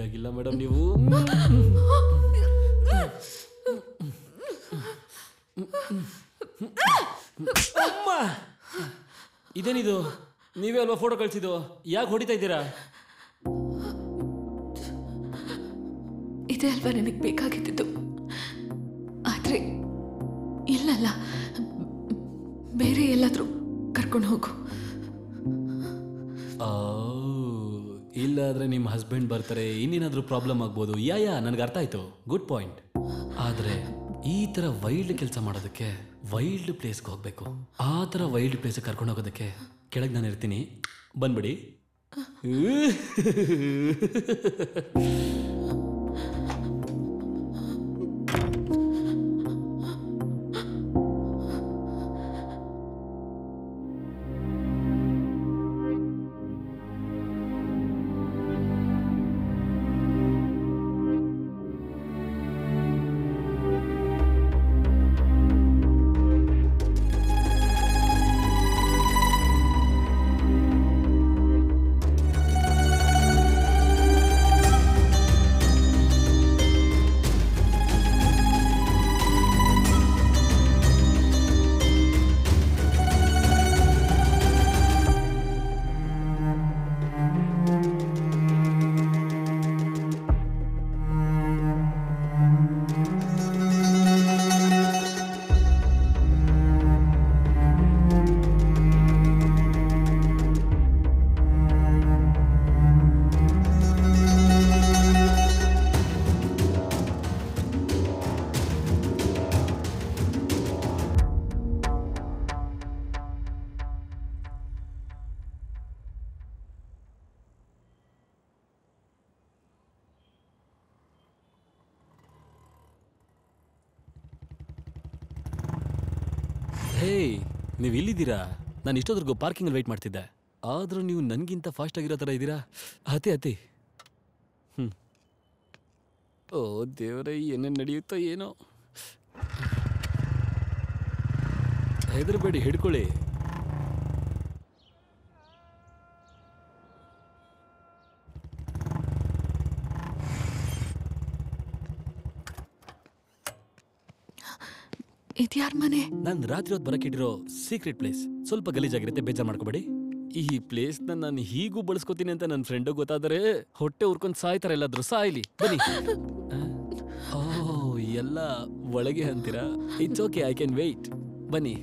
ಆಗಿಲ್ಲ ಮೇಡಮ್ ನೀವು. ಅಮ್ಮ, ಇದೇನಿದು? ನೀವೇ ಅಲ್ವಾ ಫೋಟೋ ಕಳಿಸಿದ್ದು? ಯಾಕೆ ಹೊಡಿತಾ ಇದ್ದೀರಾ? ಇದೇ ಅಲ್ವಾ ನನಗೆ ಬೇಕಾಗಿದ್ದು. ಆದ್ರೆ ಇಲ್ಲಲ್ಲ, ಬೇರೆ ಎಲ್ಲಾದ್ರೂ ಕರ್ಕೊಂಡು ಹೋಗು. ಇಲ್ಲ ಆದ್ರೆ ನಿಮ್ಮ ಹಸ್ಬೆಂಡ್ ಬರ್ತಾರೆ, ಇನ್ನೇನಾದ್ರೂ ಪ್ರಾಬ್ಲಮ್ ಆಗ್ಬೋದು. ಯಾ ನನಗೆ ಅರ್ಥ ಆಯ್ತು, ಗುಡ್ ಪಾಯಿಂಟ್. ಆದ್ರೆ ಈ ತರ ವೈಲ್ಡ್ ಕೆಲಸ ಮಾಡೋದಕ್ಕೆ ವೈಲ್ಡ್ ಪ್ಲೇಸ್ಗೆ ಹೋಗ್ಬೇಕು. ಆ ತರ ವೈಲ್ಡ್ ಪ್ಲೇಸ್ ಕರ್ಕೊಂಡು ಹೋಗೋದಕ್ಕೆ ಕೆಳಗೆ ನಾನು ಇರ್ತೀನಿ, ಬಂದ್ಬಿಡಿ. ಹೇ, ನೀವು ಇಲ್ಲಿದ್ದೀರಾ? ನಾನು ಇಷ್ಟೊದ್ರಿಗೂ ಪಾರ್ಕಿಂಗಲ್ಲಿ ವೆಯ್ಟ್ ಮಾಡ್ತಿದ್ದೆ. ಆದರೂ ನೀವು ನನಗಿಂತ ಫಾಸ್ಟ್ ಆಗಿರೋ ಥರ ಇದ್ದೀರಾ. ಹತಿ ಓ ದೇವರೇ, ಏನೇನು ನಡೆಯುತ್ತೋ ಏನೋ. ಹೆದರಬೇಡಿ, ಹಿಡ್ಕೊಳ್ಳಿ. ಇದ್ಯಾರ ಮನೆ? ನಾನು ರಾತ್ರಿ ಹೊತ್ತು ಬರಕ್ಕಿಟ್ಟಿರೋ ಸೀಕ್ರೆಟ್ ಪ್ಲೇಸ್. ಸ್ವಲ್ಪ ಗಲೀಜಾಗಿರುತ್ತೆ, ಬೇಜಾರು ಮಾಡ್ಕೋಬೇಡಿ. ಈ ಪ್ಲೇಸ್ನ ನಾನು ಹೀಗೂ ಬಳಸ್ಕೋತೀನಿ ಅಂತ ನನ್ನ ಫ್ರೆಂಡ್ ಗೊತ್ತಾದರೆ ಹೊಟ್ಟೆ ಉರ್ಕೊಂಡು ಸಾಯ್ತಾರೆ. ಎಲ್ಲಾದ್ರೂ ಸಾಯ್ಲಿ, ಬನ್ನಿ. ಓ, ಎಲ್ಲ ಒಳಗೆ ಅಂತೀರಾ? It's okay, I can wait. ಬನ್ನಿ.